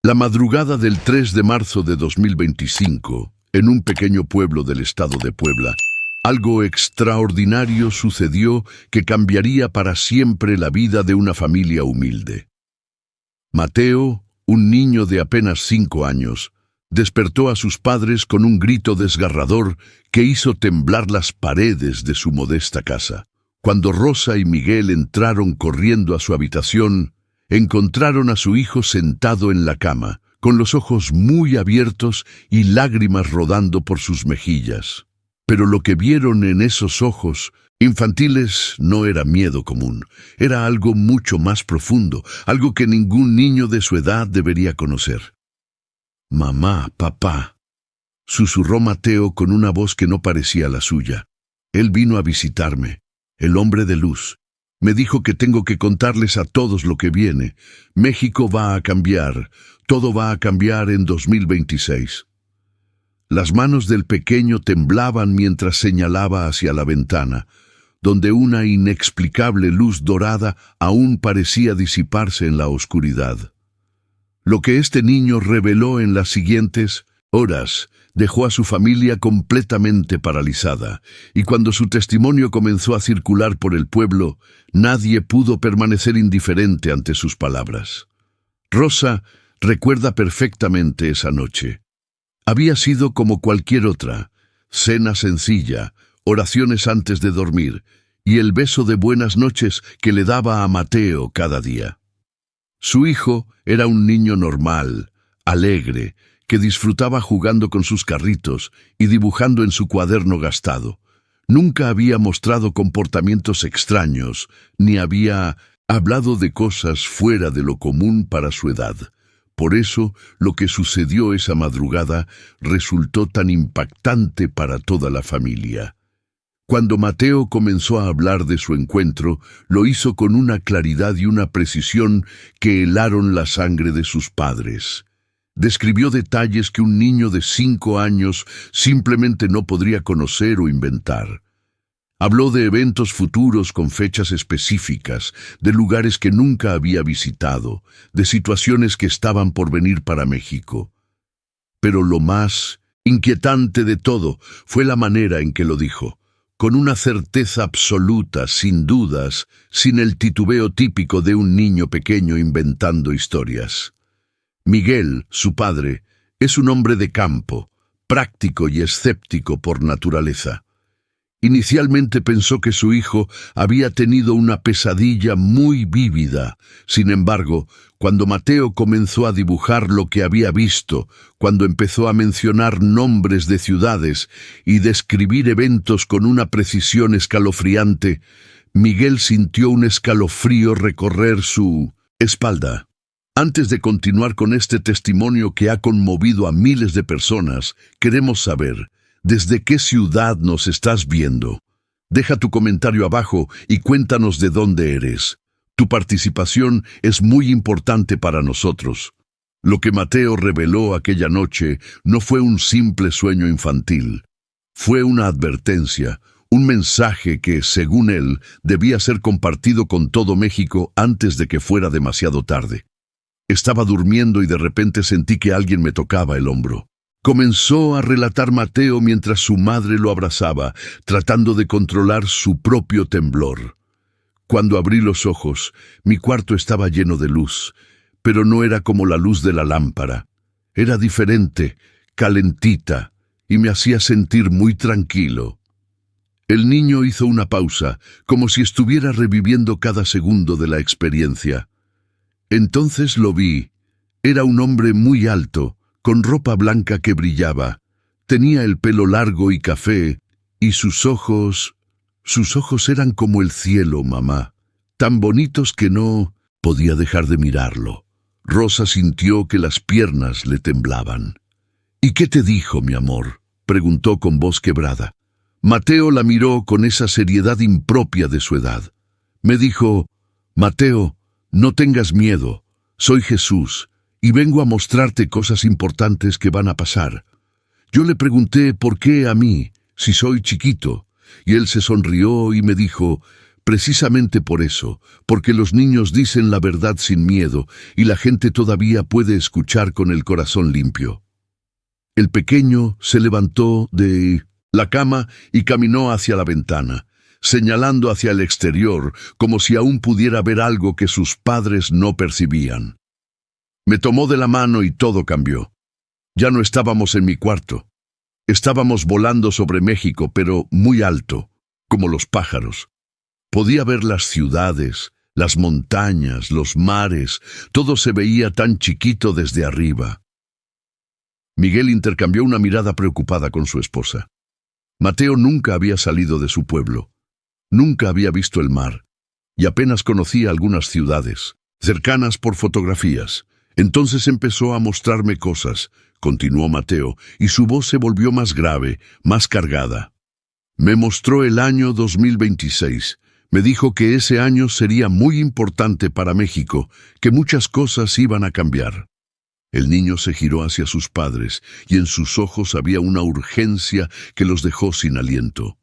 La madrugada del 3 de marzo de 2025, en un pequeño pueblo del estado de Puebla, algo extraordinario sucedió que cambiaría para siempre la vida de una familia humilde. Mateo, un niño de apenas 5 años, despertó a sus padres con un grito desgarrador que hizo temblar las paredes de su modesta casa. Cuando Rosa y Miguel entraron corriendo a su habitación, encontraron a su hijo sentado en la cama, con los ojos muy abiertos y lágrimas rodando por sus mejillas. Pero lo que vieron en esos ojos infantiles no era miedo común, era algo mucho más profundo, algo que ningún niño de su edad debería conocer. «Mamá, papá», susurró Mateo con una voz que no parecía la suya. «Él vino a visitarme, el hombre de luz. Me dijo que tengo que contarles a todos lo que viene. México va a cambiar, todo va a cambiar en 2026. Las manos del pequeño temblaban mientras señalaba hacia la ventana, donde una inexplicable luz dorada aún parecía disiparse en la oscuridad. Lo que este niño reveló en las siguientes horas dejó a su familia completamente paralizada, y cuando su testimonio comenzó a circular por el pueblo, nadie pudo permanecer indiferente ante sus palabras. Rosa recuerda perfectamente esa noche. Había sido como cualquier otra: cena sencilla, oraciones antes de dormir, y el beso de buenas noches que le daba a Mateo cada día. Su hijo era un niño normal, alegre, que disfrutaba jugando con sus carritos y dibujando en su cuaderno gastado. Nunca había mostrado comportamientos extraños, ni había hablado de cosas fuera de lo común para su edad. Por eso, lo que sucedió esa madrugada resultó tan impactante para toda la familia. Cuando Mateo comenzó a hablar de su encuentro, lo hizo con una claridad y una precisión que helaron la sangre de sus padres. Describió detalles que un niño de 5 años simplemente no podría conocer o inventar. Habló de eventos futuros con fechas específicas, de lugares que nunca había visitado, de situaciones que estaban por venir para México. Pero lo más inquietante de todo fue la manera en que lo dijo, con una certeza absoluta, sin dudas, sin el titubeo típico de un niño pequeño inventando historias. Miguel, su padre, es un hombre de campo, práctico y escéptico por naturaleza. Inicialmente pensó que su hijo había tenido una pesadilla muy vívida. Sin embargo, cuando Mateo comenzó a dibujar lo que había visto, cuando empezó a mencionar nombres de ciudades y describir eventos con una precisión escalofriante, Miguel sintió un escalofrío recorrer su espalda. Antes de continuar con este testimonio que ha conmovido a miles de personas, queremos saber, ¿desde qué ciudad nos estás viendo? Deja tu comentario abajo y cuéntanos de dónde eres. Tu participación es muy importante para nosotros. Lo que Mateo reveló aquella noche no fue un simple sueño infantil. Fue una advertencia, un mensaje que, según él, debía ser compartido con todo México antes de que fuera demasiado tarde. Estaba durmiendo y de repente sentí que alguien me tocaba el hombro. Comenzó a relatar Mateo mientras su madre lo abrazaba, tratando de controlar su propio temblor. Cuando abrí los ojos, mi cuarto estaba lleno de luz, pero no era como la luz de la lámpara. Era diferente, calentita, y me hacía sentir muy tranquilo. El niño hizo una pausa, como si estuviera reviviendo cada segundo de la experiencia. Entonces lo vi. Era un hombre muy alto, con ropa blanca que brillaba. Tenía el pelo largo y café, y sus ojos eran como el cielo, mamá, tan bonitos que no podía dejar de mirarlo. Rosa sintió que las piernas le temblaban. «¿Y qué te dijo, mi amor?», preguntó con voz quebrada. Mateo la miró con esa seriedad impropia de su edad. Me dijo: «Mateo, no tengas miedo, soy Jesús, y vengo a mostrarte cosas importantes que van a pasar». Yo le pregunté por qué a mí, si soy chiquito, y él se sonrió y me dijo: Precisamente por eso, porque los niños dicen la verdad sin miedo y la gente todavía puede escuchar con el corazón limpio. El pequeño se levantó de la cama y caminó hacia la ventana, señalando hacia el exterior como si aún pudiera ver algo que sus padres no percibían. Me tomó de la mano y todo cambió. Ya no estábamos en mi cuarto. Estábamos volando sobre México, pero muy alto, como los pájaros. Podía ver las ciudades, las montañas, los mares, todo se veía tan chiquito desde arriba. Miguel intercambió una mirada preocupada con su esposa. Mateo nunca había salido de su pueblo, nunca había visto el mar, y apenas conocía algunas ciudades, cercanas por fotografías. Entonces empezó a mostrarme cosas, continuó Mateo, y su voz se volvió más grave, más cargada. Me mostró el año 2026. Me dijo que ese año sería muy importante para México, que muchas cosas iban a cambiar. El niño se giró hacia sus padres, y en sus ojos había una urgencia que los dejó sin aliento.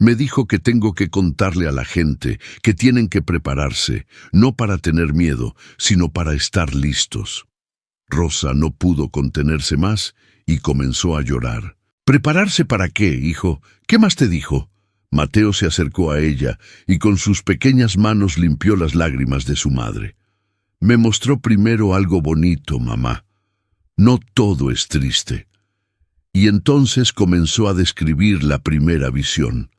Me dijo que tengo que contarle a la gente que tienen que prepararse, no para tener miedo, sino para estar listos. Rosa no pudo contenerse más y comenzó a llorar. ¿Prepararse para qué, hijo? ¿Qué más te dijo? Mateo se acercó a ella y con sus pequeñas manos limpió las lágrimas de su madre. Me mostró primero algo bonito, mamá. No todo es triste. Y entonces comenzó a describir la primera visión.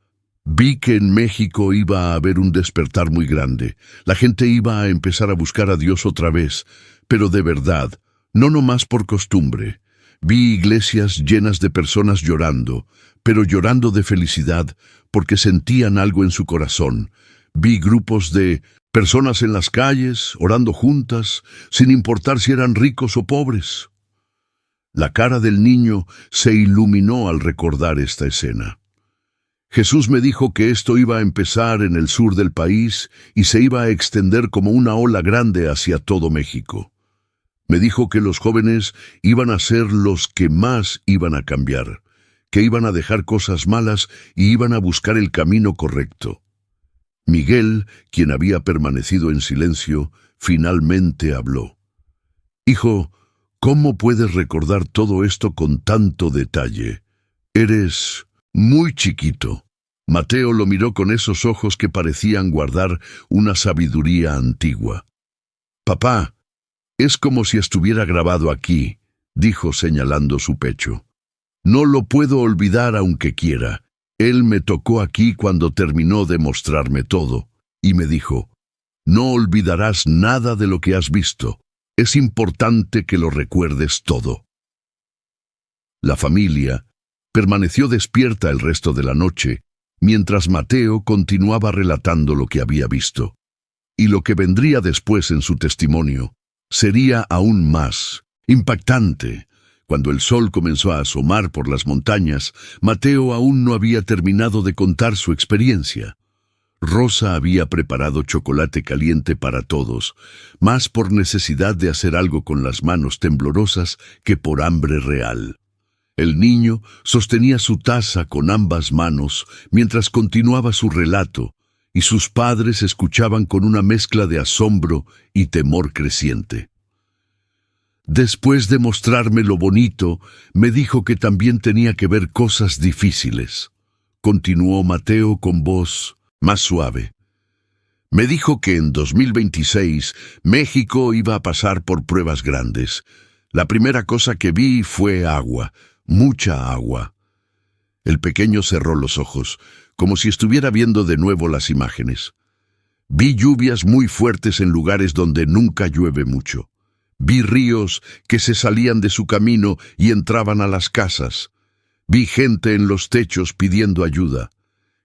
Vi que en México iba a haber un despertar muy grande. La gente iba a empezar a buscar a Dios otra vez, pero de verdad, no nomás por costumbre. Vi iglesias llenas de personas llorando, pero llorando de felicidad porque sentían algo en su corazón. Vi grupos de personas en las calles, orando juntas, sin importar si eran ricos o pobres. La cara del niño se iluminó al recordar esta escena. Jesús me dijo que esto iba a empezar en el sur del país y se iba a extender como una ola grande hacia todo México. Me dijo que los jóvenes iban a ser los que más iban a cambiar, que iban a dejar cosas malas y iban a buscar el camino correcto. Miguel, quien había permanecido en silencio, finalmente habló. Hijo, ¿cómo puedes recordar todo esto con tanto detalle? Eres muy chiquito. Mateo lo miró con esos ojos que parecían guardar una sabiduría antigua. Papá, es como si estuviera grabado aquí, dijo señalando su pecho. No lo puedo olvidar aunque quiera. Él me tocó aquí cuando terminó de mostrarme todo, y me dijo, no olvidarás nada de lo que has visto. Es importante que lo recuerdes todo. La familia permaneció despierta el resto de la noche, mientras Mateo continuaba relatando lo que había visto. Y lo que vendría después en su testimonio sería aún más impactante. Cuando el sol comenzó a asomar por las montañas, Mateo aún no había terminado de contar su experiencia. Rosa había preparado chocolate caliente para todos, más por necesidad de hacer algo con las manos temblorosas que por hambre real. El niño sostenía su taza con ambas manos mientras continuaba su relato, y sus padres escuchaban con una mezcla de asombro y temor creciente. Después de mostrarme lo bonito, me dijo que también tenía que ver cosas difíciles. Continuó Mateo con voz más suave. Me dijo que en 2026 México iba a pasar por pruebas grandes. La primera cosa que vi fue agua, mucha agua. El pequeño cerró los ojos, como si estuviera viendo de nuevo las imágenes. Vi lluvias muy fuertes en lugares donde nunca llueve mucho. Vi ríos que se salían de su camino y entraban a las casas. Vi gente en los techos pidiendo ayuda.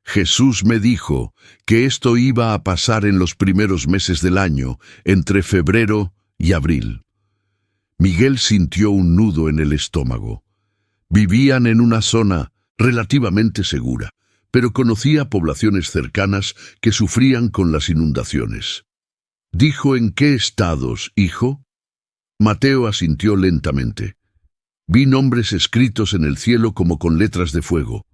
Jesús me dijo que esto iba a pasar en los primeros meses del año, entre febrero y abril. Miguel sintió un nudo en el estómago. Vivían en una zona relativamente segura, pero conocía poblaciones cercanas que sufrían con las inundaciones. Dijo: ¿en qué estados, hijo? Mateo asintió lentamente. Vi nombres escritos en el cielo como con letras de fuego.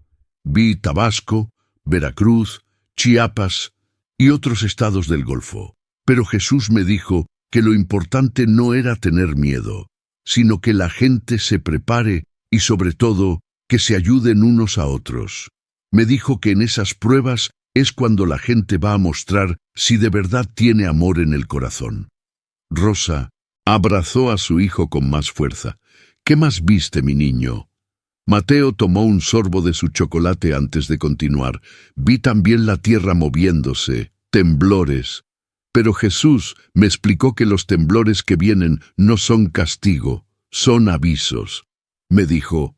Vi Tabasco, Veracruz, Chiapas y otros estados del Golfo. Pero Jesús me dijo que lo importante no era tener miedo, sino que la gente se prepare y sobre todo que se ayuden unos a otros. Me dijo que en esas pruebas es cuando la gente va a mostrar si de verdad tiene amor en el corazón. Rosa abrazó a su hijo con más fuerza. ¿Qué más viste, mi niño? Mateo tomó un sorbo de su chocolate antes de continuar. Vi también la tierra moviéndose, temblores. Pero Jesús me explicó que los temblores que vienen no son castigo, son avisos. Me dijo,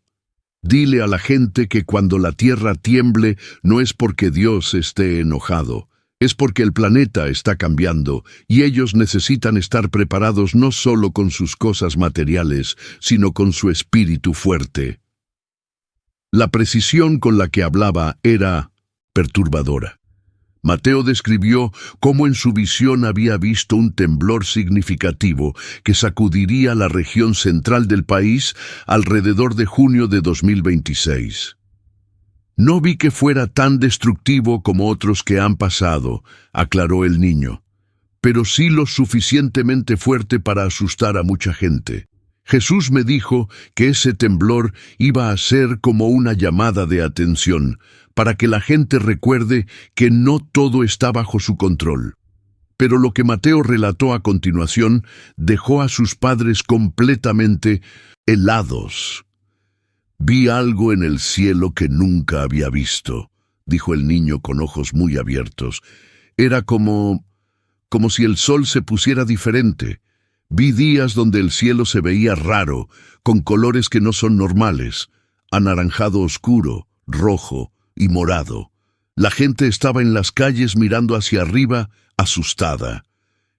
dile a la gente que cuando la tierra tiemble no es porque Dios esté enojado, es porque el planeta está cambiando y ellos necesitan estar preparados no solo con sus cosas materiales, sino con su espíritu fuerte. La precisión con la que hablaba era perturbadora. Mateo describió cómo en su visión había visto un temblor significativo que sacudiría la región central del país alrededor de junio de 2026. No vi que fuera tan destructivo como otros que han pasado, aclaró el niño, pero sí lo suficientemente fuerte para asustar a mucha gente. Jesús me dijo que ese temblor iba a ser como una llamada de atención, para que la gente recuerde que no todo está bajo su control. Pero lo que Mateo relató a continuación dejó a sus padres completamente helados. Vi algo en el cielo que nunca había visto, dijo el niño con ojos muy abiertos. Era como si el sol se pusiera diferente. Vi días donde el cielo se veía raro, con colores que no son normales, anaranjado oscuro, rojo y morado. La gente estaba en las calles mirando hacia arriba, asustada.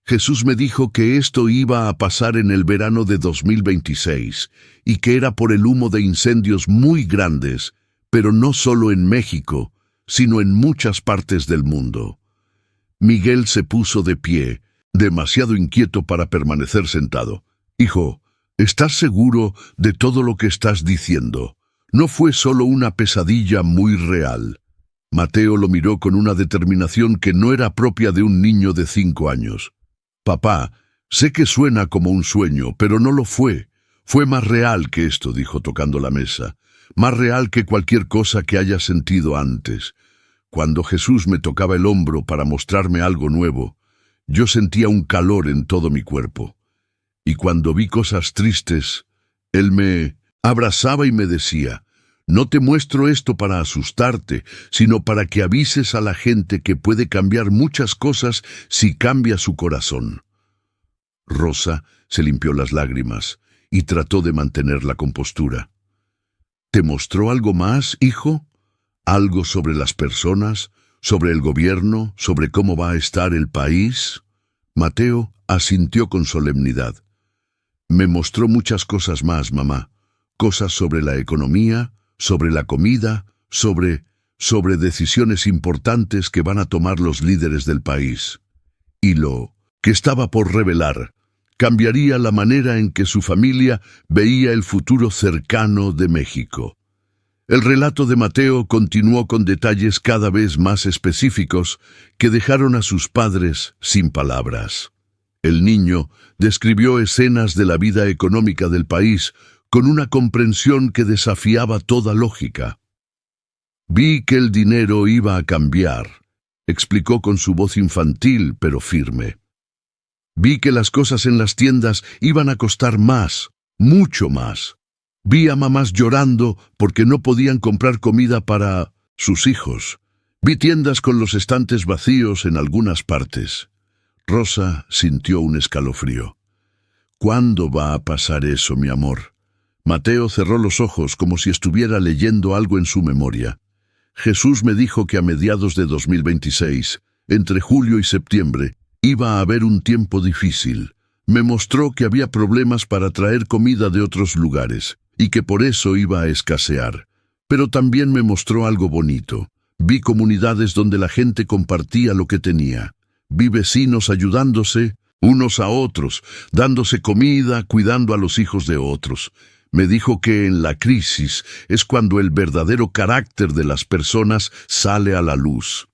Jesús me dijo que esto iba a pasar en el verano de 2026 y que era por el humo de incendios muy grandes, pero no solo en México, sino en muchas partes del mundo. Miguel se puso de pie, demasiado inquieto para permanecer sentado. Hijo, ¿estás seguro de todo lo que estás diciendo? No fue solo una pesadilla muy real. Mateo lo miró con una determinación que no era propia de un niño de 5 años. Papá, sé que suena como un sueño, pero no lo fue. Fue más real que esto, dijo tocando la mesa. Más real que cualquier cosa que haya sentido antes. Cuando Jesús me tocaba el hombro para mostrarme algo nuevo, yo sentía un calor en todo mi cuerpo. Y cuando vi cosas tristes, Él me abrazaba y me decía, no te muestro esto para asustarte, sino para que avises a la gente que puede cambiar muchas cosas si cambia su corazón. Rosa se limpió las lágrimas y trató de mantener la compostura. ¿Te mostró algo más, hijo? ¿Algo sobre las personas, sobre el gobierno, sobre cómo va a estar el país? Mateo asintió con solemnidad. Me mostró muchas cosas más, mamá. Cosas sobre la economía, sobre la comida, sobre decisiones importantes que van a tomar los líderes del país. Y lo que estaba por revelar cambiaría la manera en que su familia veía el futuro cercano de México. El relato de Mateo continuó con detalles cada vez más específicos que dejaron a sus padres sin palabras. El niño describió escenas de la vida económica del país con una comprensión que desafiaba toda lógica. Vi que el dinero iba a cambiar, explicó con su voz infantil pero firme. Vi que las cosas en las tiendas iban a costar más, mucho más. Vi a mamás llorando porque no podían comprar comida para sus hijos. Vi tiendas con los estantes vacíos en algunas partes. Rosa sintió un escalofrío. ¿Cuándo va a pasar eso, mi amor? Mateo cerró los ojos como si estuviera leyendo algo en su memoria. Jesús me dijo que a mediados de 2026, entre julio y septiembre, iba a haber un tiempo difícil. Me mostró que había problemas para traer comida de otros lugares y que por eso iba a escasear. Pero también me mostró algo bonito. Vi comunidades donde la gente compartía lo que tenía. Vi vecinos ayudándose unos a otros, dándose comida, cuidando a los hijos de otros. Me dijo que en la crisis es cuando el verdadero carácter de las personas sale a la luz.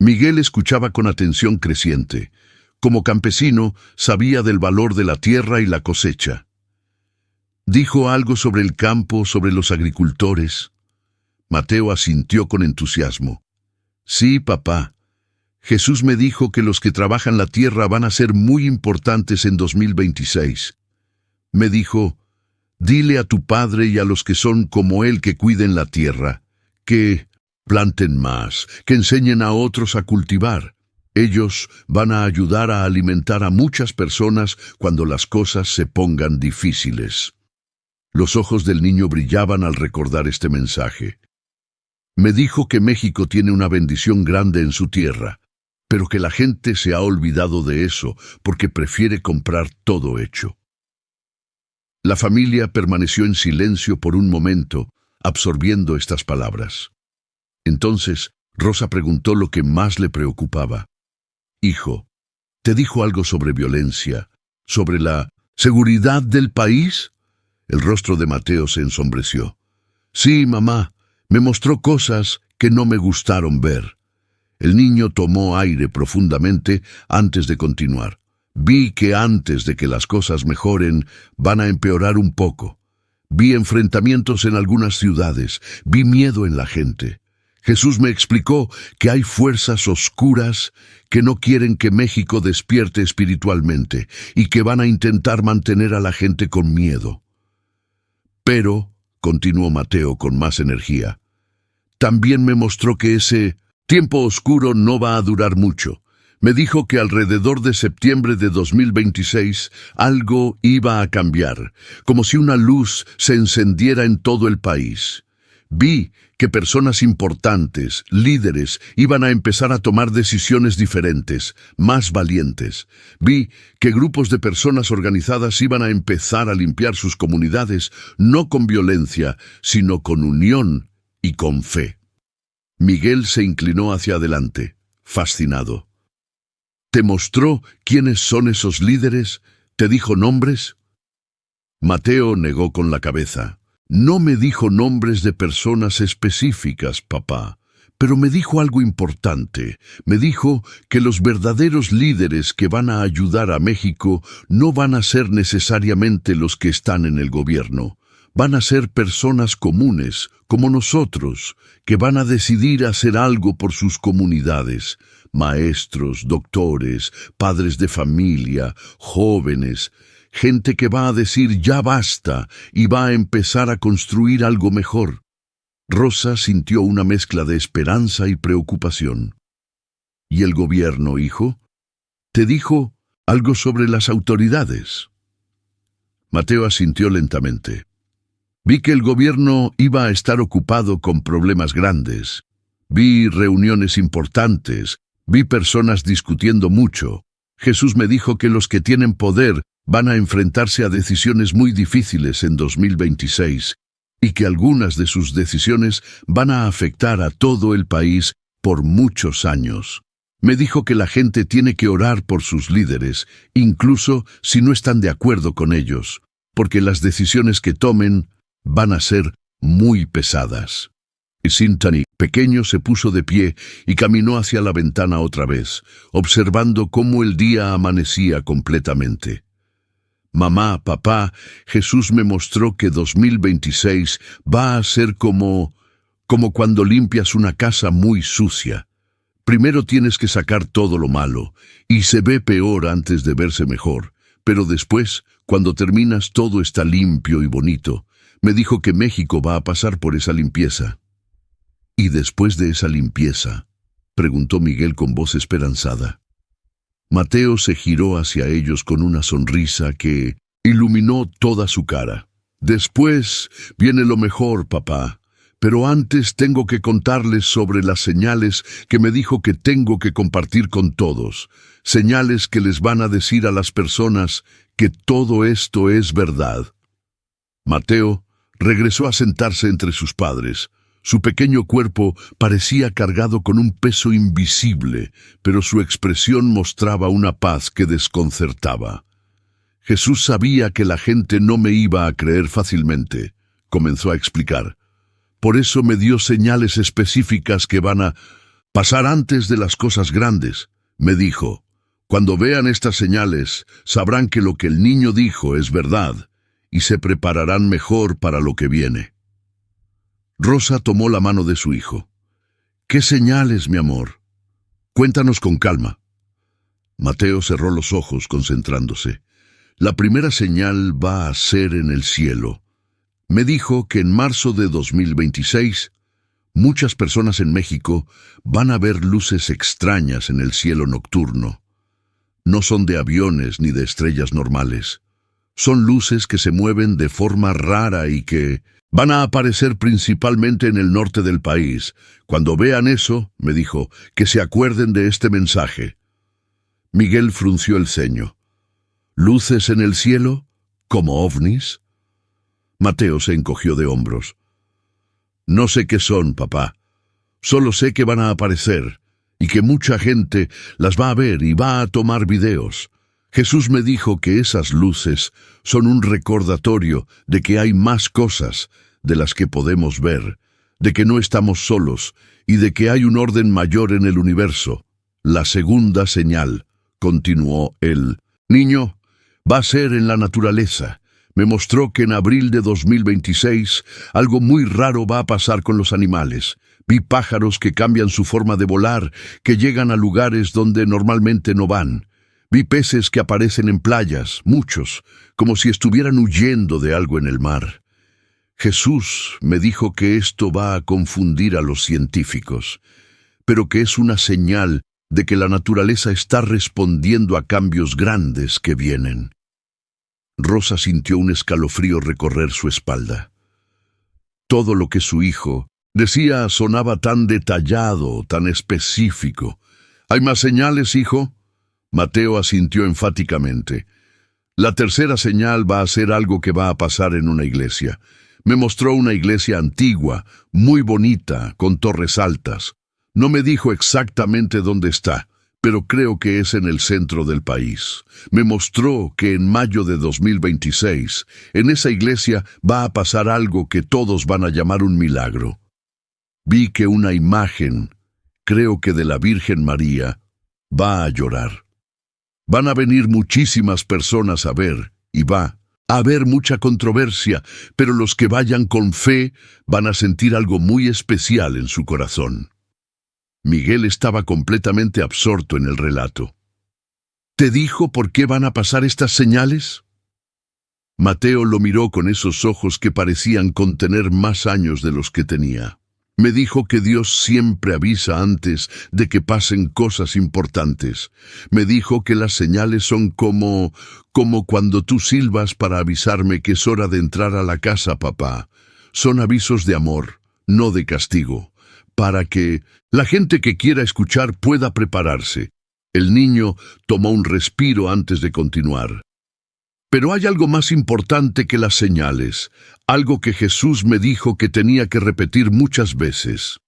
Miguel escuchaba con atención creciente. Como campesino, sabía del valor de la tierra y la cosecha. Dijo algo sobre el campo, sobre los agricultores. Mateo asintió con entusiasmo. Sí, papá. Jesús me dijo que los que trabajan la tierra van a ser muy importantes en 2026. Me dijo, dile a tu padre y a los que son como él que cuiden la tierra, que planten más, que enseñen a otros a cultivar. Ellos van a ayudar a alimentar a muchas personas cuando las cosas se pongan difíciles. Los ojos del niño brillaban al recordar este mensaje. Me dijo que México tiene una bendición grande en su tierra, pero que la gente se ha olvidado de eso porque prefiere comprar todo hecho. La familia permaneció en silencio por un momento, absorbiendo estas palabras. Entonces, Rosa preguntó lo que más le preocupaba. Hijo, ¿te dijo algo sobre violencia, sobre la seguridad del país? El rostro de Mateo se ensombreció. Sí, mamá, me mostró cosas que no me gustaron ver. El niño tomó aire profundamente antes de continuar. Vi que antes de que las cosas mejoren, van a empeorar un poco. Vi enfrentamientos en algunas ciudades, vi miedo en la gente. Jesús me explicó que hay fuerzas oscuras que no quieren que México despierte espiritualmente y que van a intentar mantener a la gente con miedo. Pero, continuó Mateo con más energía, también me mostró que ese tiempo oscuro no va a durar mucho. Me dijo que alrededor de septiembre de 2026 algo iba a cambiar, como si una luz se encendiera en todo el país. Vi que personas importantes, líderes, iban a empezar a tomar decisiones diferentes, más valientes. Vi que grupos de personas organizadas iban a empezar a limpiar sus comunidades, no con violencia, sino con unión y con fe. Miguel se inclinó hacia adelante, fascinado. ¿Te mostró quiénes son esos líderes? ¿Te dijo nombres? Mateo negó con la cabeza. No me dijo nombres de personas específicas, papá, pero me dijo algo importante. Me dijo que los verdaderos líderes que van a ayudar a México no van a ser necesariamente los que están en el gobierno. Van a ser personas comunes, como nosotros, que van a decidir hacer algo por sus comunidades. Maestros, doctores, padres de familia, jóvenes, gente que va a decir ya basta y va a empezar a construir algo mejor. Rosa sintió una mezcla de esperanza y preocupación. ¿Y el gobierno, hijo? ¿Te dijo algo sobre las autoridades? Mateo asintió lentamente. Vi que el gobierno iba a estar ocupado con problemas grandes. Vi reuniones importantes, vi personas discutiendo mucho. Jesús me dijo que los que tienen poder van a enfrentarse a decisiones muy difíciles en 2026 y que algunas de sus decisiones van a afectar a todo el país por muchos años. Me dijo que la gente tiene que orar por sus líderes, incluso si no están de acuerdo con ellos, porque las decisiones que tomen van a ser muy pesadas. Y Sintani, pequeño, se puso de pie y caminó hacia la ventana otra vez, observando cómo el día amanecía completamente. Mamá, papá, Jesús me mostró que 2026 va a ser como cuando limpias una casa muy sucia. Primero tienes que sacar todo lo malo, y se ve peor antes de verse mejor, pero después, cuando terminas, todo está limpio y bonito. Me dijo que México va a pasar por esa limpieza. ¿Y después de esa limpieza? Preguntó Miguel con voz esperanzada. Mateo se giró hacia ellos con una sonrisa que iluminó toda su cara. Después viene lo mejor, papá, pero antes tengo que contarles sobre las señales que me dijo que tengo que compartir con todos, señales que les van a decir a las personas que todo esto es verdad. Mateo regresó a sentarse entre sus padres. Su pequeño cuerpo parecía cargado con un peso invisible, pero su expresión mostraba una paz que desconcertaba. Jesús sabía que la gente no me iba a creer fácilmente, comenzó a explicar. Por eso me dio señales específicas que van a Pasar antes de las cosas grandes, me dijo. Cuando vean estas señales, sabrán que lo que el niño dijo es verdad, y se prepararán mejor para lo que viene. Rosa tomó la mano de su hijo. ¿Qué señales, mi amor? Cuéntanos con calma. Mateo cerró los ojos, concentrándose. La primera señal va a ser en el cielo. Me dijo que en marzo de 2026, muchas personas en México van a ver luces extrañas en el cielo nocturno. No son de aviones ni de estrellas normales. Son luces que se mueven de forma rara y que van a aparecer principalmente en el norte del país. Cuando vean eso, me dijo, que se acuerden de este mensaje. Miguel frunció el ceño. ¿Luces en el cielo? ¿Como ovnis? Mateo se encogió de hombros. No sé qué son, papá. Solo sé que van a aparecer y que mucha gente las va a ver y va a tomar videos. Jesús me dijo que esas luces son un recordatorio de que hay más cosas de las que podemos ver, de que no estamos solos y de que hay un orden mayor en el universo. La segunda señal, continuó él, niño, va a ser en la naturaleza. Me mostró que en abril de 2026 algo muy raro va a pasar con los animales. Vi pájaros que cambian su forma de volar, que llegan a lugares donde normalmente no van. Vi peces que aparecen en playas, muchos, como si estuvieran huyendo de algo en el mar. Jesús me dijo que esto va a confundir a los científicos, pero que es una señal de que la naturaleza está respondiendo a cambios grandes que vienen. Rosa sintió un escalofrío recorrer su espalda. Todo lo que su hijo decía sonaba tan detallado, tan específico. ¿Hay más señales, hijo? Mateo asintió enfáticamente. La tercera señal va a ser algo que va a pasar en una iglesia. Me mostró una iglesia antigua, muy bonita, con torres altas. No me dijo exactamente dónde está, pero creo que es en el centro del país. Me mostró que en mayo de 2026, en esa iglesia va a pasar algo que todos van a llamar un milagro. Vi que una imagen, creo que de la Virgen María, va a llorar. Van a venir muchísimas personas a ver, y va a haber mucha controversia, pero los que vayan con fe van a sentir algo muy especial en su corazón. Miguel estaba completamente absorto en el relato. ¿Te dijo por qué van a pasar estas señales? Mateo lo miró con esos ojos que parecían contener más años de los que tenía. Me dijo que Dios siempre avisa antes de que pasen cosas importantes. Me dijo que las señales son como cuando tú silbas para avisarme que es hora de entrar a la casa, papá. Son avisos de amor, no de castigo, para que la gente que quiera escuchar pueda prepararse. El niño tomó un respiro antes de continuar. Pero hay algo más importante que las señales, algo que Jesús me dijo que tenía que repetir muchas veces.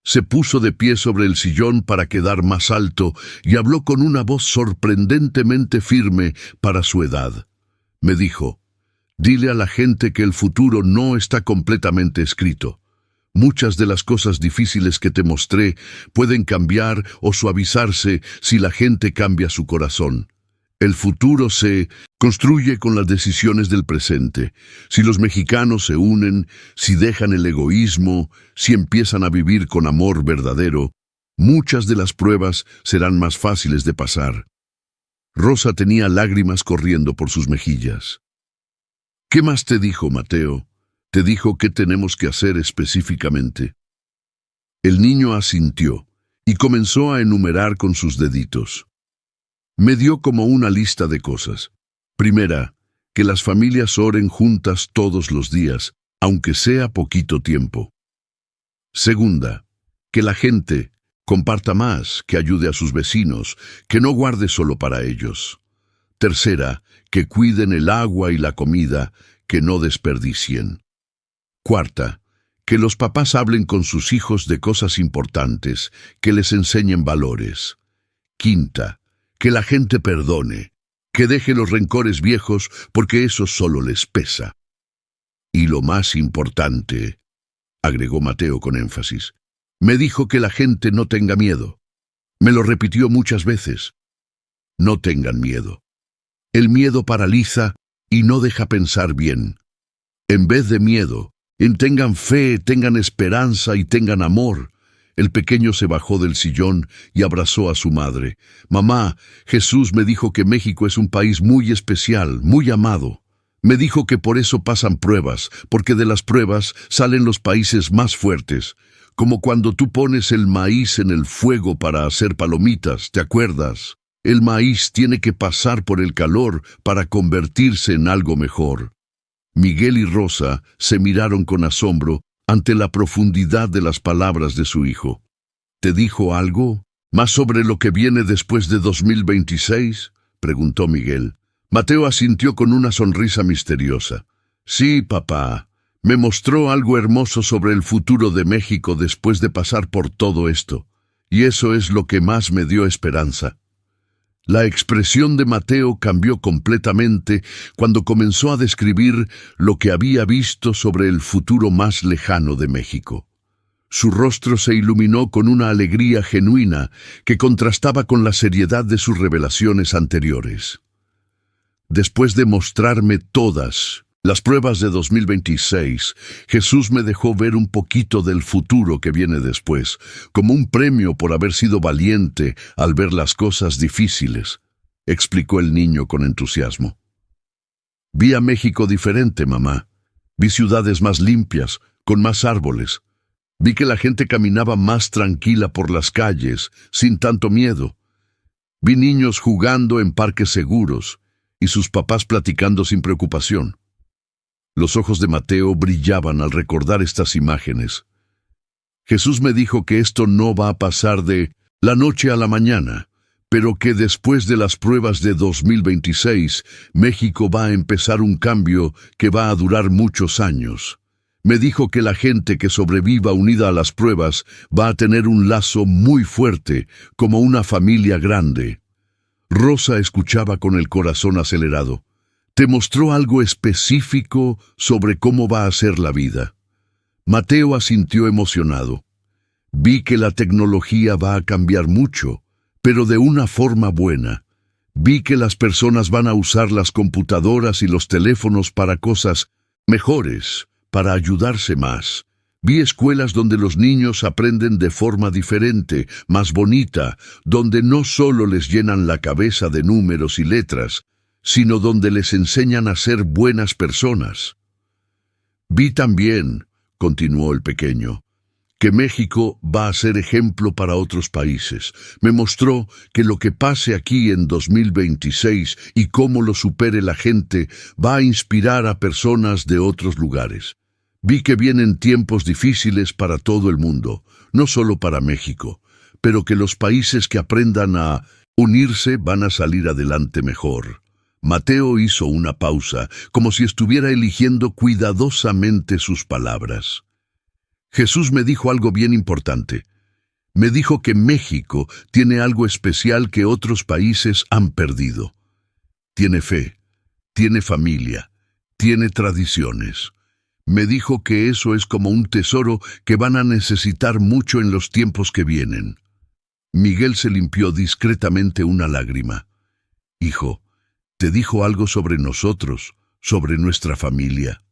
Se puso de pie sobre el sillón para quedar más alto y habló con una voz sorprendentemente firme para su edad. Me dijo, dile a la gente que el futuro no está completamente escrito. Muchas de las cosas difíciles que te mostré pueden cambiar o suavizarse si la gente cambia su corazón. El futuro se construye con las decisiones del presente. Si los mexicanos se unen, si dejan el egoísmo, si empiezan a vivir con amor verdadero, muchas de las pruebas serán más fáciles de pasar. Rosa tenía lágrimas corriendo por sus mejillas. ¿Qué más te dijo, Mateo? ¿Te dijo qué tenemos que hacer específicamente? El niño asintió y comenzó a enumerar con sus deditos. Me dio como una lista de cosas. Primera, que las familias oren juntas todos los días, aunque sea poquito tiempo. Segunda, que la gente comparta más, que ayude a sus vecinos, que no guarde solo para ellos. Tercera, que cuiden el agua y la comida, que no desperdicien. Cuarta, que los papás hablen con sus hijos de cosas importantes, que les enseñen valores. Quinta, que la gente perdone, que deje los rencores viejos porque eso solo les pesa. Y lo más importante, agregó Mateo con énfasis, Me dijo que la gente no tenga miedo. Me lo repitió muchas veces. No tengan miedo. El miedo paraliza y no deja pensar bien. En vez de miedo, tengan fe, tengan esperanza y tengan amor. El pequeño se bajó del sillón y abrazó a su madre. Mamá, Jesús me dijo que México es un país muy especial, muy amado. Me dijo que por eso pasan pruebas, porque de las pruebas salen los países más fuertes. Como cuando tú pones el maíz en el fuego para hacer palomitas, ¿te acuerdas? El maíz tiene que pasar por el calor para convertirse en algo mejor. Miguel y Rosa se miraron con asombro ante la profundidad de las palabras de su hijo. ¿Te dijo algo? ¿Más sobre lo que viene después de 2026? Preguntó Miguel. Mateo asintió con una sonrisa misteriosa. Sí, papá. Me mostró algo hermoso sobre el futuro de México después de pasar por todo esto. Y eso es lo que más me dio esperanza. La expresión de Mateo cambió completamente cuando comenzó a describir lo que había visto sobre el futuro más lejano de México. Su rostro se iluminó con una alegría genuina que contrastaba con la seriedad de sus revelaciones anteriores. Después de mostrarme todas las pruebas de 2026, Jesús me dejó ver un poquito del futuro que viene después, como un premio por haber sido valiente al ver las cosas difíciles, explicó el niño con entusiasmo. Vi a México diferente, mamá. Vi ciudades más limpias, con más árboles. Vi que la gente caminaba más tranquila por las calles, sin tanto miedo. Vi niños jugando en parques seguros y sus papás platicando sin preocupación. Los ojos de Mateo brillaban al recordar estas imágenes. Jesús me dijo que esto no va a pasar de la noche a la mañana, pero que después de las pruebas de 2026, México va a empezar un cambio que va a durar muchos años. Me dijo que la gente que sobreviva unida a las pruebas va a tener un lazo muy fuerte, como una familia grande. Rosa escuchaba con el corazón acelerado. ¿Te mostró algo específico sobre cómo va a ser la vida? Mateo asintió emocionado. Vi que la tecnología va a cambiar mucho, pero de una forma buena. Vi que las personas van a usar las computadoras y los teléfonos para cosas mejores, para ayudarse más. Vi escuelas donde los niños aprenden de forma diferente, más bonita, donde no solo les llenan la cabeza de números y letras, sino donde les enseñan a ser buenas personas. Vi también, continuó el pequeño, que México va a ser ejemplo para otros países. Me mostró que lo que pase aquí en 2026 y cómo lo supere la gente va a inspirar a personas de otros lugares. Vi que vienen tiempos difíciles para todo el mundo, no solo para México, pero que los países que aprendan a unirse van a salir adelante mejor. Mateo hizo una pausa, como si estuviera eligiendo cuidadosamente sus palabras. Jesús me dijo algo bien importante. Me dijo que México tiene algo especial que otros países han perdido. Tiene fe, tiene familia, tiene tradiciones. Me dijo que eso es como un tesoro que van a necesitar mucho en los tiempos que vienen. Miguel se limpió discretamente una lágrima. Hijo, ¿te dijo algo sobre nosotros, sobre nuestra familia?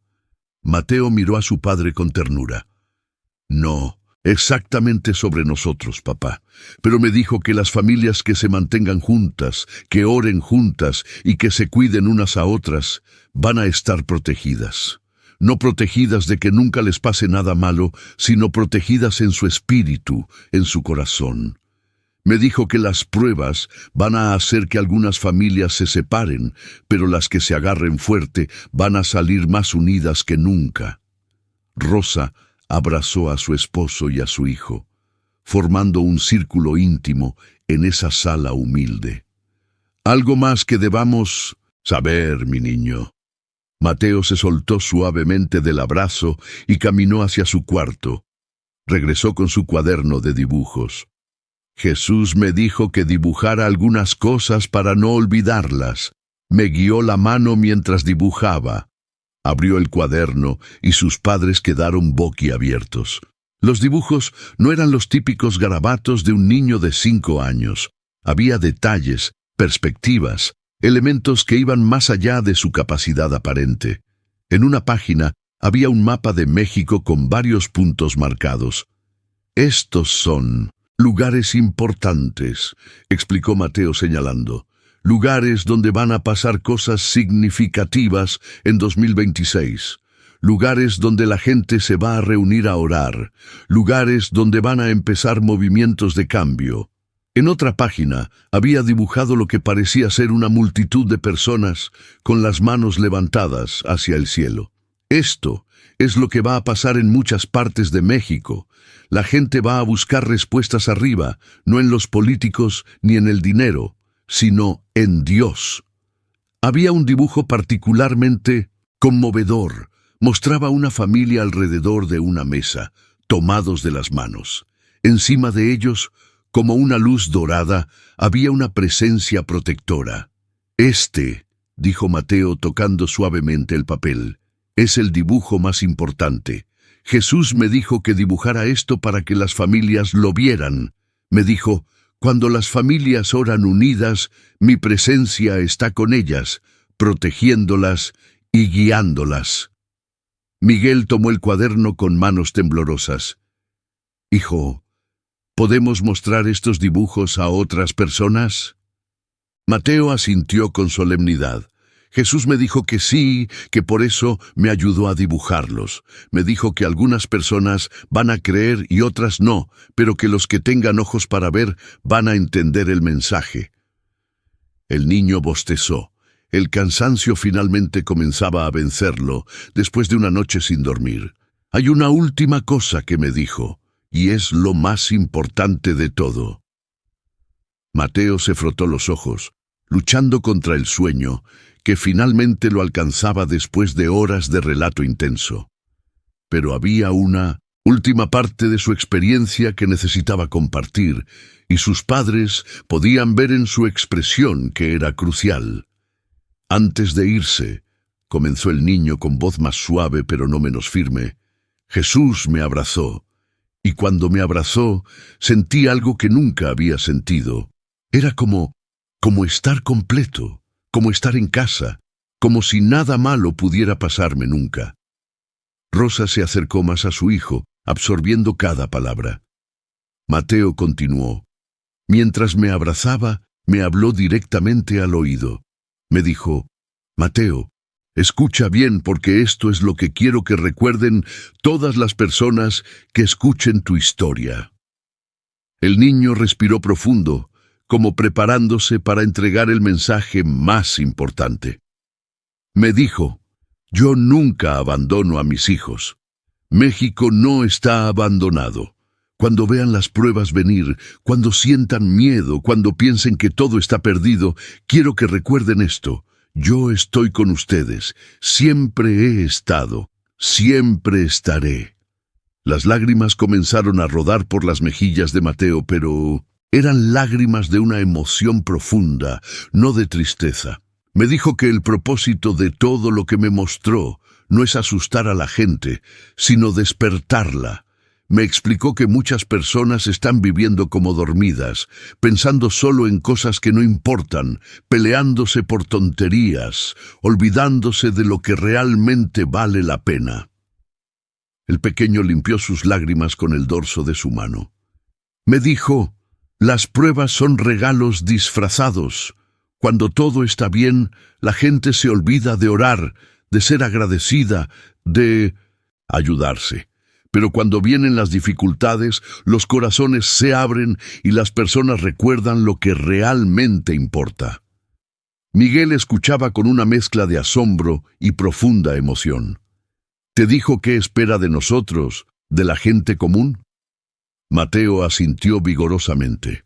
Mateo miró a su padre con ternura. No, exactamente sobre nosotros, papá, pero me dijo que las familias que se mantengan juntas, que oren juntas y que se cuiden unas a otras, van a estar protegidas. No protegidas de que nunca les pase nada malo, sino protegidas en su espíritu, en su corazón. Me dijo que las pruebas van a hacer que algunas familias se separen, pero las que se agarren fuerte van a salir más unidas que nunca. Rosa abrazó a su esposo y a su hijo, formando un círculo íntimo en esa sala humilde. Algo más que debamos saber, mi niño. Mateo se soltó suavemente del abrazo y caminó hacia su cuarto. Regresó con su cuaderno de dibujos. Jesús me dijo que dibujara algunas cosas para no olvidarlas. Me guió la mano mientras dibujaba. Abrió el cuaderno y sus padres quedaron boquiabiertos. Los dibujos no eran los típicos garabatos de un niño de 5 años. Había detalles, perspectivas, elementos que iban más allá de su capacidad aparente. En una página había un mapa de México con varios puntos marcados. «Estos son lugares importantes», explicó Mateo señalando. «Lugares donde van a pasar cosas significativas en 2026. Lugares donde la gente se va a reunir a orar. Lugares donde van a empezar movimientos de cambio». En otra página había dibujado lo que parecía ser una multitud de personas con las manos levantadas hacia el cielo. Esto es lo que va a pasar en muchas partes de México. La gente va a buscar respuestas arriba, no en los políticos ni en el dinero, sino en Dios. Había un dibujo particularmente conmovedor. Mostraba una familia alrededor de una mesa, tomados de las manos. Encima de ellos, como una luz dorada, había una presencia protectora. «Este», dijo Mateo tocando suavemente el papel, «es el dibujo más importante. Jesús me dijo que dibujara esto para que las familias lo vieran. Me dijo, cuando las familias oran unidas, mi presencia está con ellas, protegiéndolas y guiándolas». Miguel tomó el cuaderno con manos temblorosas. «Hijo, ¿podemos mostrar estos dibujos a otras personas?» Mateo asintió con solemnidad. Jesús me dijo que sí, que por eso me ayudó a dibujarlos. Me dijo que algunas personas van a creer y otras no, pero que los que tengan ojos para ver van a entender el mensaje. El niño bostezó. El cansancio finalmente comenzaba a vencerlo después de una noche sin dormir. «Hay una última cosa que me dijo, y es lo más importante de todo». Mateo se frotó los ojos, luchando contra el sueño, que finalmente lo alcanzaba después de horas de relato intenso. Pero había una última parte de su experiencia que necesitaba compartir, y sus padres podían ver en su expresión que era crucial. «Antes de irse», comenzó el niño con voz más suave pero no menos firme, «Jesús me abrazó, y cuando me abrazó sentí algo que nunca había sentido. Era como estar completo, como estar en casa, como si nada malo pudiera pasarme nunca». Rosa se acercó más a su hijo, absorbiendo cada palabra. Mateo continuó. «Mientras me abrazaba, me habló directamente al oído. Me dijo, Mateo, escucha bien porque esto es lo que quiero que recuerden todas las personas que escuchen tu historia». El niño respiró profundo, como preparándose para entregar el mensaje más importante. Me dijo, «Yo nunca abandono a mis hijos. México no está abandonado. Cuando vean las pruebas venir, cuando sientan miedo, cuando piensen que todo está perdido, quiero que recuerden esto. Yo estoy con ustedes. Siempre he estado. Siempre estaré». Las lágrimas comenzaron a rodar por las mejillas de Mateo, pero eran lágrimas de una emoción profunda, no de tristeza. Me dijo que el propósito de todo lo que me mostró no es asustar a la gente, sino despertarla. Me explicó que muchas personas están viviendo como dormidas, pensando solo en cosas que no importan, peleándose por tonterías, olvidándose de lo que realmente vale la pena. El pequeño limpió sus lágrimas con el dorso de su mano. Me dijo, las pruebas son regalos disfrazados. Cuando todo está bien, la gente se olvida de orar, de ser agradecida, de ayudarse. Pero cuando vienen las dificultades, los corazones se abren y las personas recuerdan lo que realmente importa. Miguel escuchaba con una mezcla de asombro y profunda emoción. ¿Te dijo qué espera de nosotros, de la gente común? Mateo asintió vigorosamente.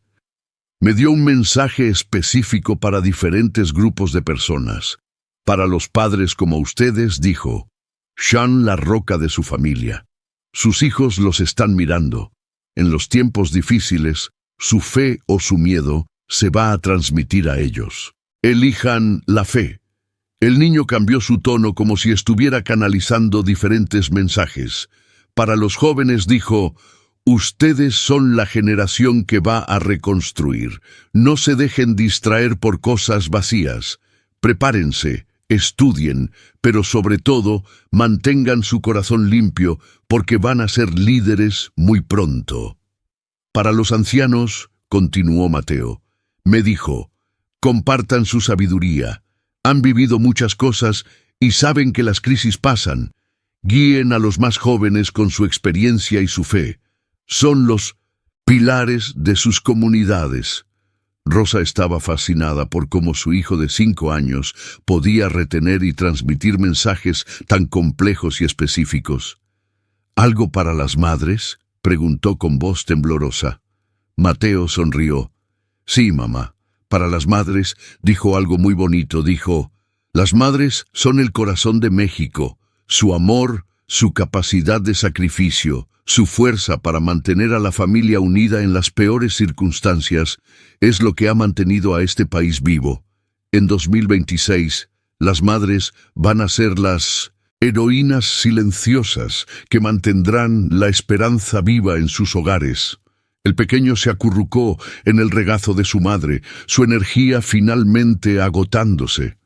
Me dio un mensaje específico para diferentes grupos de personas. Para los padres como ustedes, dijo, sean la roca de su familia. Sus hijos los están mirando. En los tiempos difíciles, su fe o su miedo se va a transmitir a ellos. Elijan la fe. El niño cambió su tono como si estuviera canalizando diferentes mensajes. Para los jóvenes dijo: ustedes son la generación que va a reconstruir. No se dejen distraer por cosas vacías. Prepárense, estudien, pero sobre todo, mantengan su corazón limpio, porque van a ser líderes muy pronto. Para los ancianos, continuó Mateo, me dijo: compartan su sabiduría. Han vivido muchas cosas y saben que las crisis pasan. Guíen a los más jóvenes con su experiencia y su fe. Son los pilares de sus comunidades. Rosa estaba fascinada por cómo su hijo de 5 años podía retener y transmitir mensajes tan complejos y específicos. ¿Algo para las madres?, preguntó con voz temblorosa. Mateo sonrió. Sí, mamá. Para las madres, dijo algo muy bonito, dijo: las madres son el corazón de México, su amor, su capacidad de sacrificio, su fuerza para mantener a la familia unida en las peores circunstancias, es lo que ha mantenido a este país vivo. En 2026, las madres van a ser las heroínas silenciosas que mantendrán la esperanza viva en sus hogares. El pequeño se acurrucó en el regazo de su madre, su energía finalmente agotándose.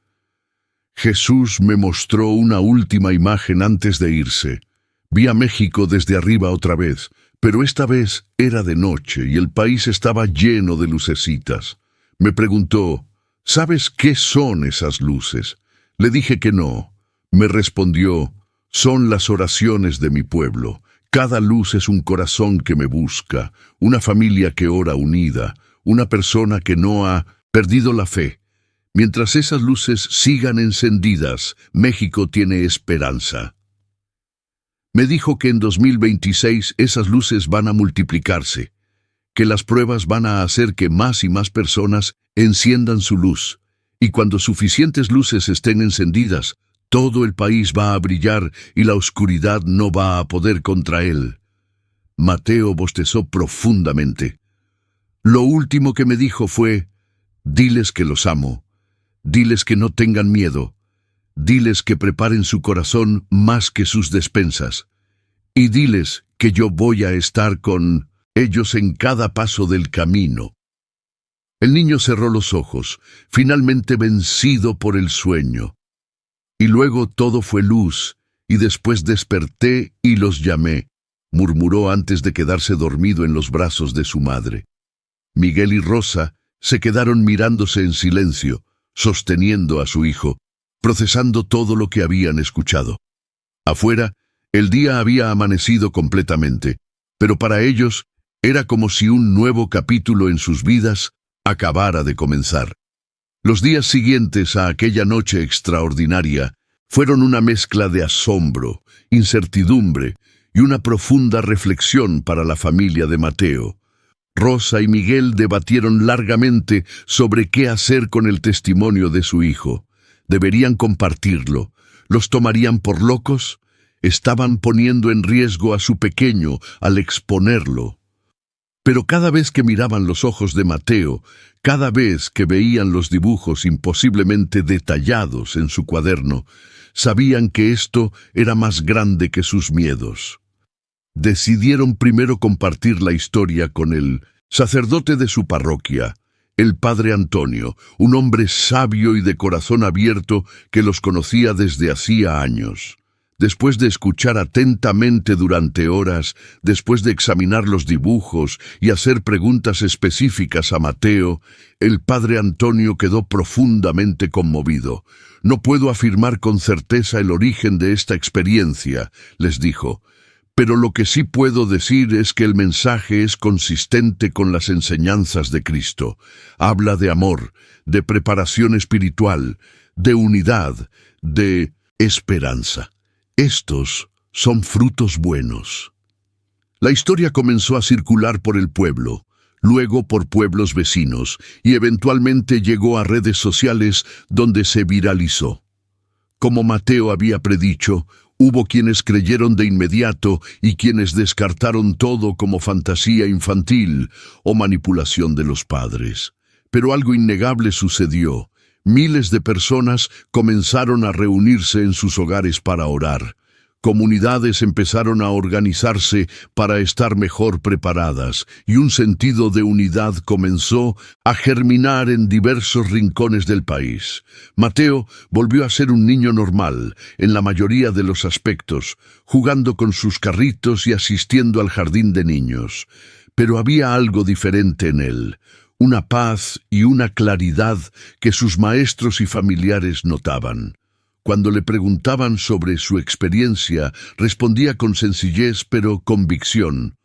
Jesús me mostró una última imagen antes de irse. Vi a México desde arriba otra vez, pero esta vez era de noche y el país estaba lleno de lucecitas. Me preguntó: ¿sabes qué son esas luces? Le dije que no. Me respondió: son las oraciones de mi pueblo. Cada luz es un corazón que me busca, una familia que ora unida, una persona que no ha perdido la fe. Mientras esas luces sigan encendidas, México tiene esperanza. Me dijo que en 2026 esas luces van a multiplicarse, que las pruebas van a hacer que más y más personas enciendan su luz, y cuando suficientes luces estén encendidas, todo el país va a brillar y la oscuridad no va a poder contra él. Mateo bostezó profundamente. Lo último que me dijo fue: diles que los amo, diles que no tengan miedo, diles que preparen su corazón más que sus despensas, y diles que yo voy a estar con ellos en cada paso del camino. El niño cerró los ojos, finalmente vencido por el sueño. Y luego todo fue luz, y después desperté y los llamé, murmuró antes de quedarse dormido en los brazos de su madre. Miguel y Rosa se quedaron mirándose en silencio, sosteniendo a su hijo, procesando todo lo que habían escuchado. Afuera, el día había amanecido completamente, pero para ellos era como si un nuevo capítulo en sus vidas acabara de comenzar. Los días siguientes a aquella noche extraordinaria fueron una mezcla de asombro, incertidumbre y una profunda reflexión para la familia de Mateo. Rosa y Miguel debatieron largamente sobre qué hacer con el testimonio de su hijo. ¿Deberían compartirlo? ¿Los tomarían por locos? Estaban poniendo en riesgo a su pequeño al exponerlo. Pero cada vez que miraban los ojos de Mateo, cada vez que veían los dibujos imposiblemente detallados en su cuaderno, sabían que esto era más grande que sus miedos. Decidieron primero compartir la historia con el sacerdote de su parroquia, el padre Antonio, un hombre sabio y de corazón abierto que los conocía desde hacía años. Después de escuchar atentamente durante horas, después de examinar los dibujos y hacer preguntas específicas a Mateo, el padre Antonio quedó profundamente conmovido. No puedo afirmar con certeza el origen de esta experiencia, les dijo, pero lo que sí puedo decir es que el mensaje es consistente con las enseñanzas de Cristo. Habla de amor, de preparación espiritual, de unidad, de esperanza. Estos son frutos buenos. La historia comenzó a circular por el pueblo, luego por pueblos vecinos, y eventualmente llegó a redes sociales donde se viralizó. Como Mateo había predicho, hubo quienes creyeron de inmediato y quienes descartaron todo como fantasía infantil o manipulación de los padres. Pero algo innegable sucedió. Miles de personas comenzaron a reunirse en sus hogares para orar. Comunidades empezaron a organizarse para estar mejor preparadas y un sentido de unidad comenzó a germinar en diversos rincones del país. Mateo volvió a ser un niño normal en la mayoría de los aspectos, jugando con sus carritos y asistiendo al jardín de niños. Pero había algo diferente en él, una paz y una claridad que sus maestros y familiares notaban. Cuando le preguntaban sobre su experiencia, respondía con sencillez pero convicción.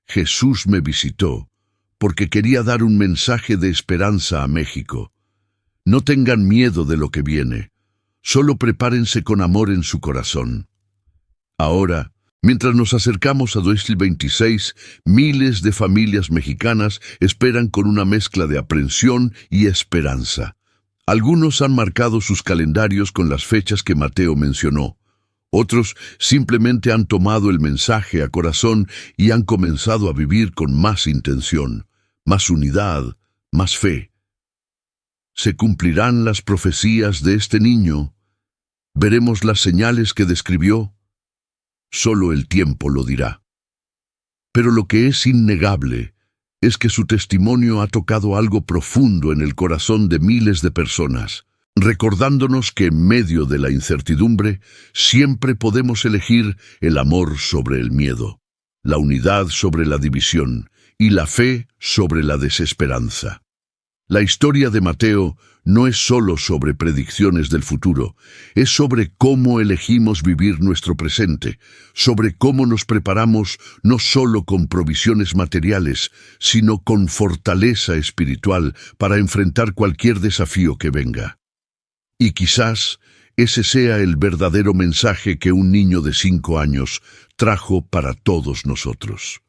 Jesús me visitó porque quería dar un mensaje de esperanza a México. No tengan miedo de lo que viene, solo prepárense con amor en su corazón. Ahora, mientras nos acercamos a 2026, miles de familias mexicanas esperan con una mezcla de aprensión y esperanza. Algunos han marcado sus calendarios con las fechas que Mateo mencionó. Otros simplemente han tomado el mensaje a corazón y han comenzado a vivir con más intención, más unidad, más fe. ¿Se cumplirán las profecías de este niño? ¿Veremos las señales que describió? Solo el tiempo lo dirá. Pero lo que es innegable es que su testimonio ha tocado algo profundo en el corazón de miles de personas, recordándonos que en medio de la incertidumbre siempre podemos elegir el amor sobre el miedo, la unidad sobre la división y la fe sobre la desesperanza. La historia de Mateo no es solo sobre predicciones del futuro, es sobre cómo elegimos vivir nuestro presente, sobre cómo nos preparamos no solo con provisiones materiales, sino con fortaleza espiritual para enfrentar cualquier desafío que venga. Y quizás ese sea el verdadero mensaje que un niño de 5 años trajo para todos nosotros.